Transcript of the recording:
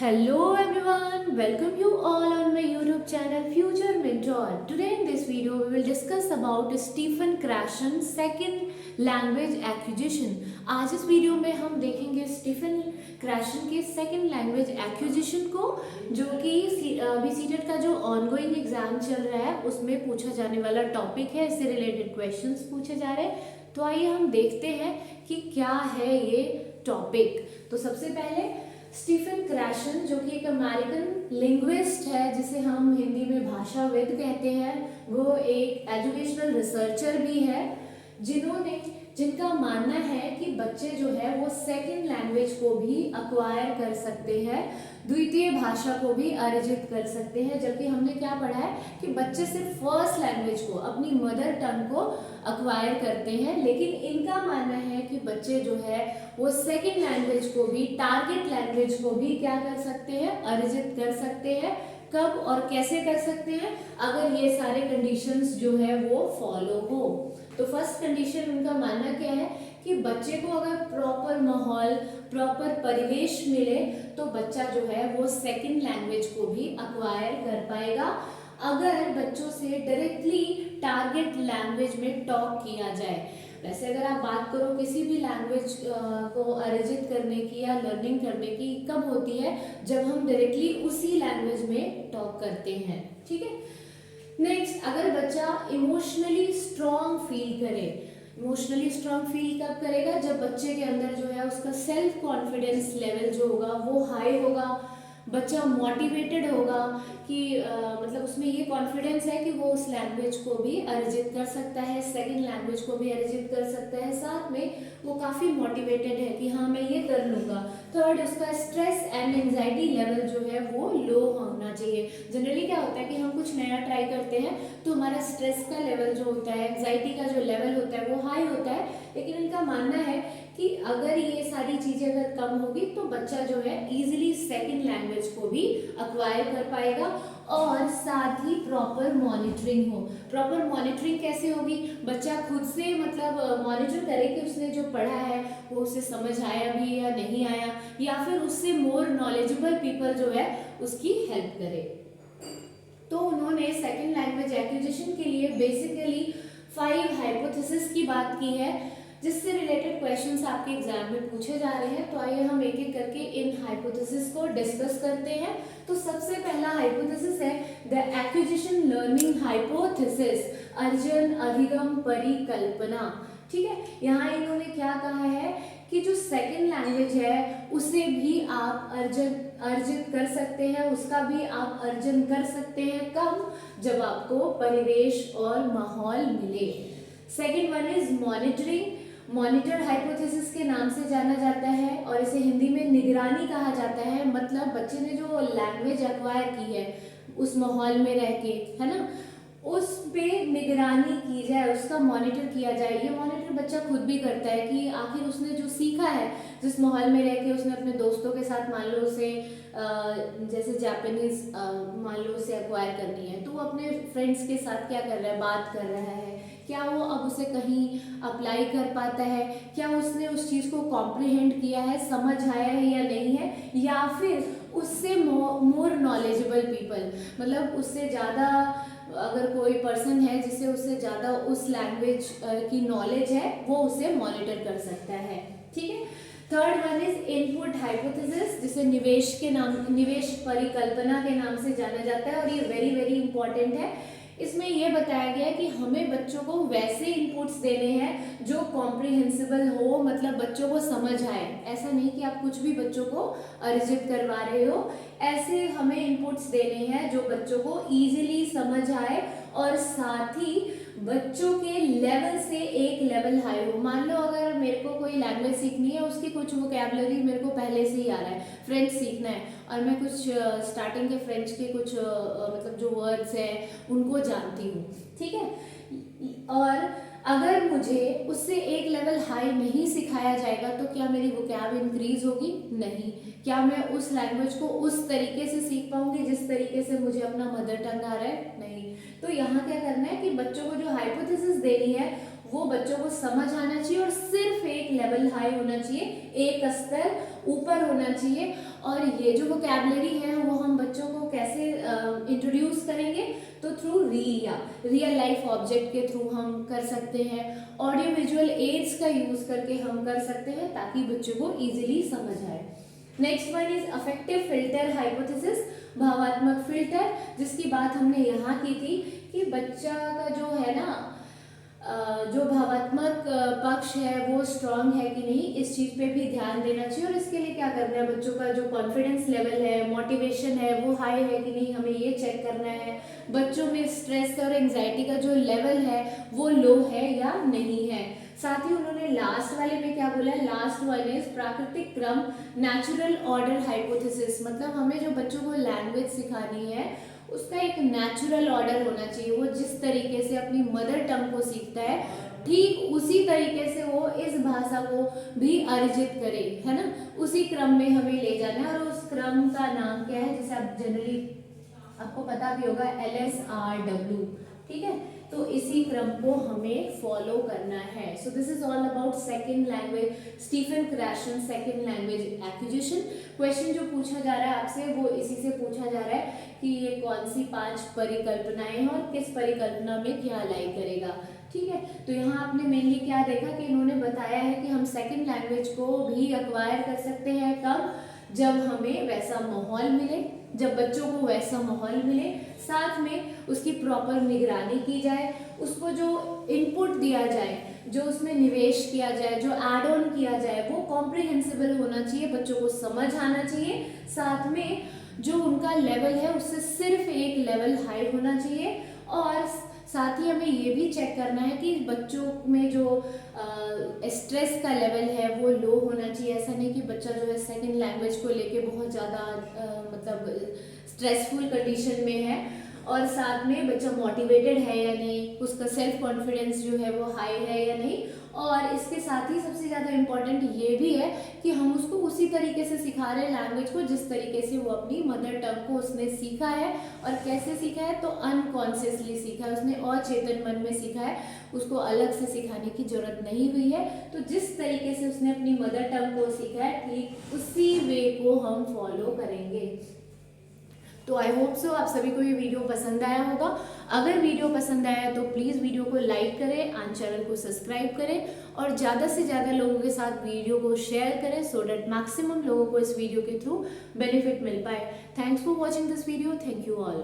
Hello everyone, welcome you all on my YouTube channel Future Mentor. Today in this video we will discuss about Stephen Krashen's second language acquisition. आज इस video में हम देखेंगे Stephen Krashen के second language acquisition को, जो कि अभी सीटेट का जो ऑनगोइंग एग्जाम चल रहा है उसमें पूछा जाने वाला टॉपिक है। इससे रिलेटेड क्वेश्चंस पूछे जा रहे हैं, तो आइए हम देखते हैं कि क्या है ये टॉपिक। तो सबसे पहले स्टीफन क्रैशन, जो कि एक अमेरिकन लिंग्विस्ट है जिसे हम हिंदी में भाषाविद कहते हैं, वो एक एजुकेशनल रिसर्चर भी है जिनका मानना है कि बच्चे जो है वो सेकंड लैंग्वेज को भी अक्वायर कर सकते हैं, द्वितीय भाषा को भी अर्जित कर सकते हैं। जबकि हमने क्या पढ़ा है कि बच्चे सिर्फ फर्स्ट लैंग्वेज को, अपनी मदर टंग को अक्वायर करते हैं, लेकिन इनका मानना है कि बच्चे जो है वो सेकंड लैंग्वेज को भी, टारगेट लैंग्वेज को भी क्या कर सकते हैं, अर्जित कर सकते हैं। कब और कैसे कर सकते हैं? अगर ये सारे कंडीशंस जो है वो फॉलो हो। तो फर्स्ट कंडीशन उनका मानना क्या है कि बच्चे को अगर प्रॉपर माहौल, प्रॉपर परिवेश मिले तो बच्चा जो है वो सेकंड लैंग्वेज को भी अक्वायर कर पाएगा। अगर बच्चों से डायरेक्टली टारगेट लैंग्वेज में टॉक किया जाए, वैसे अगर आप बात करो किसी भी लैंग्वेज को अर्जित करने की या लर्निंग करने की, कब होती है? जब हम डायरेक्टली उसी लैंग्वेज में टॉक करते हैं। ठीक है। नेक्स्ट, अगर बच्चा इमोशनली स्ट्रॉन्ग फील करे, इमोशनली स्ट्रॉन्ग फील कब करेगा? जब बच्चे के अंदर जो है उसका सेल्फ कॉन्फिडेंस लेवल जो होगा वो हाई होगा, बच्चा मोटिवेटेड होगा कि मतलब उसमें ये कॉन्फिडेंस है कि वो उस लैंग्वेज को भी अर्जित कर सकता है, सेकंड लैंग्वेज को भी अर्जित कर सकता है, साथ में वो काफ़ी मोटिवेटेड है कि हाँ मैं ये कर लूँगा। थर्ड, उसका स्ट्रेस एंड एंजाइटी लेवल जो है वो लो होना चाहिए। जनरली क्या होता है कि हम कुछ नया ट्राई करते हैं तो हमारा स्ट्रेस का लेवल जो होता है, एंजाइटी का जो लेवल होता है वो हाई होता है, लेकिन इनका मानना है कि अगर ये सारी चीज़ें अगर कम होगी तो बच्चा जो है इजीली सेकंड लैंग्वेज को भी अक्वायर कर पाएगा। और साथ ही प्रॉपर मॉनिटरिंग हो। प्रॉपर मॉनिटरिंग कैसे होगी? बच्चा खुद से मतलब मॉनिटर करे कि उसने जो पढ़ा है वो उसे समझ आया भी या नहीं आया, या फिर उससे मोर नॉलेजेबल पीपल जो है उसकी हेल्प करे। तो उन्होंने सेकंड लैंग्वेज एक्विजिशन के लिए बेसिकली 5 हाइपोथेसिस की बात की है, जिससे रिलेटेड क्वेश्चंस आपके एग्जाम में पूछे जा रहे हैं। तो आइए हम एक एक करके इन हाइपोथेसिस को डिस्कस करते हैं। तो सबसे पहला हाइपोथेसिस है द एक्विजिशन लर्निंग हाइपोथेसिस, अर्जन अधिगम परिकल्पना। ठीक है। यहाँ इन्होंने क्या कहा है कि जो सेकंड लैंग्वेज है उसे भी आप अर्जित कर सकते हैं, उसका भी आप अर्जन कर सकते हैं। कब? जब आपको परिवेश और माहौल मिले। Second one is monitoring. Monitor hypothesis के नाम से जाना जाता है और इसे हिंदी में निगरानी कहा जाता है। मतलब बच्चे ने जो लैंग्वेज एक्वायर की है उस माहौल में रह के, है ना, उस पे निगरानी की जाए, उसका मॉनिटर किया जाए। ये मॉनिटर बच्चा खुद भी करता है कि आखिर उसने जो सीखा है, जिस माहौल में रह के उसने अपने दोस्तों के साथ, मान लो उसे जैसे जापानीज मान लो उसे एक्वायर करनी है, तो वो अपने फ्रेंड्स के साथ क्या कर रहा है, बात कर रहा है, क्या वो अब उसे कहीं अप्लाई कर पाता है, क्या उसने उस चीज़ को कॉम्प्रिहेंड किया है, समझ आया है या नहीं है, या फिर उससे मोर नॉलेजेबल पीपल, मतलब उससे ज़्यादा अगर कोई पर्सन है जिससे उससे ज़्यादा उस लैंग्वेज की नॉलेज है, वो उसे मॉनिटर कर सकता है। ठीक है। Third one is input hypothesis, जिसे निवेश परिकल्पना के नाम से जाना जाता है, और ये वेरी वेरी इंपॉर्टेंट है। इसमें यह बताया गया है कि हमें बच्चों को वैसे इनपुट्स देने हैं जो कॉम्प्रिहेंसिबल हो, मतलब बच्चों को समझ आए। ऐसा नहीं कि आप कुछ भी बच्चों को अर्जित करवा रहे हो, ऐसे हमें इनपुट्स देने हैं जो बच्चों को इजीली समझ आए और साथ ही बच्चों के लेवल से एक लेवल हाई हो। मान लो अगर मेरे को कोई लैंग्वेज सीखनी है, उसकी कुछ वोकैबुलरी मेरे को पहले से ही आ रहा है, फ्रेंच सीखना है और मैं कुछ स्टार्टिंग के फ्रेंच के कुछ मतलब जो वर्ड्स हैं उनको जानती हूँ। ठीक है। और अगर मुझे उससे एक लेवल हाई नहीं सिखाया जाएगा तो क्या मेरी वोकैब इंक्रीज होगी? नहीं। क्या मैं उस लैंग्वेज को उस तरीके से सीख पाऊंगी जिस तरीके से मुझे अपना मदर टंग आ रहा है? नहीं। तो यहाँ क्या करना है कि बच्चों को जो हाइपोथेसिस देनी है वो बच्चों को समझ आना चाहिए और सिर्फ एक लेवल हाई होना चाहिए, एक स्तर ऊपर होना चाहिए। और ये जो वोकैबुलरी है वो हम बच्चों को कैसे इंट्रोड्यूस करेंगे, तो थ्रू रियल लाइफ ऑब्जेक्ट के थ्रू हम कर सकते हैं, ऑडियो विजुअल एड्स का यूज करके हम कर सकते हैं ताकि बच्चों को इजीली समझ आए। Next one is affective filter hypothesis, भावात्मक फिल्टर, जिसकी बात हमने यहाँ की थी कि बच्चा का जो है ना जो भावात्मक पक्ष है वो स्ट्रांग है कि नहीं, इस चीज पे भी ध्यान देना चाहिए। और इसके लिए क्या करना है, बच्चों का जो कॉन्फिडेंस लेवल है, मोटिवेशन है वो हाई है कि नहीं, हमें ये चेक करना है। बच्चों में स्ट्रेस और एंजाइटी का जो लेवल है वो लो है या नहीं है। साथ ही उन्होंने लास्ट वाले में क्या बोला है, लास्ट वन इज प्राकृतिक क्रम नेचुरल ऑर्डर हाइपोथेसिस, मतलब हमें जो बच्चों को लैंग्वेज सिखानी है उसका एक नेचुरल ऑर्डर होना चाहिए। वो जिस तरीके से अपनी मदर टंग को सीखता है ठीक उसी तरीके से वो इस भाषा को भी अर्जित करे, है ना, उसी क्रम में हमें ले जाना है। और उस क्रम का नाम क्या है, जैसे आप जनरली आपको पता भी होगा, LSRW, ठीक है, तो इसी क्रम को हमें फॉलो करना है। So this is all about second language, Stephen Krashen second language acquisition. Question जो पूछा जा रहा है आपसे वो इसी से पूछा जा रहा है कि ये कौन सी 5 परिकल्पनाएं हैं और किस परिकल्पना में क्या लाई करेगा, ठीक है। तो यहाँ आपने मेनली क्या देखा कि इन्होंने बताया है कि हम सेकंड लैंग्वेज को भी एक्वायर कर सकते हैं, कब, जब हमें वैसा माहौल मिले, जब बच्चों को वैसा माहौल मिले, साथ में उसकी प्रॉपर निगरानी की जाए, उसको जो इनपुट दिया जाए, जो उसमें निवेश किया जाए, जो ऐड ऑन किया जाए वो कॉम्प्रिहेंसिबल होना चाहिए, बच्चों को समझ आना चाहिए, साथ में जो उनका लेवल है उससे सिर्फ एक लेवल हाई होना चाहिए। और साथ ही हमें ये भी चेक करना है कि बच्चों में जो स्ट्रेस का लेवल है वो लो होना चाहिए। ऐसा नहीं कि बच्चा जो है सेकंड लैंग्वेज को लेके बहुत ज़्यादा मतलब स्ट्रेसफुल कंडीशन में है, और साथ में बच्चा मोटिवेटेड है या नहीं, उसका सेल्फ कॉन्फिडेंस जो है वो हाई है या नहीं। और इसके साथ ही सबसे ज़्यादा इम्पॉर्टेंट ये भी है कि हम उसको उसी तरीके से सिखा रहे हैं लैंग्वेज को जिस तरीके से वो अपनी मदर टंग को उसने सीखा है। और कैसे सीखा है, तो अनकॉन्शियसली सीखा है उसने, अचेतन मन में सीखा है, उसको अलग से सिखाने की जरूरत नहीं हुई है। तो जिस तरीके से उसने अपनी मदर टंग को सीखा है ठीक उसी वे को हम फॉलो करेंगे। तो आई होप सो आप सभी को ये वीडियो पसंद आया होगा। अगर वीडियो पसंद आया तो प्लीज़ वीडियो को लाइक करें, एंड चैनल को सब्सक्राइब करें और ज़्यादा से ज़्यादा लोगों के साथ वीडियो को शेयर करें सो डैट मैक्सिमम लोगों को इस वीडियो के थ्रू बेनिफिट मिल पाए। Thanks for watching this video, thank you all.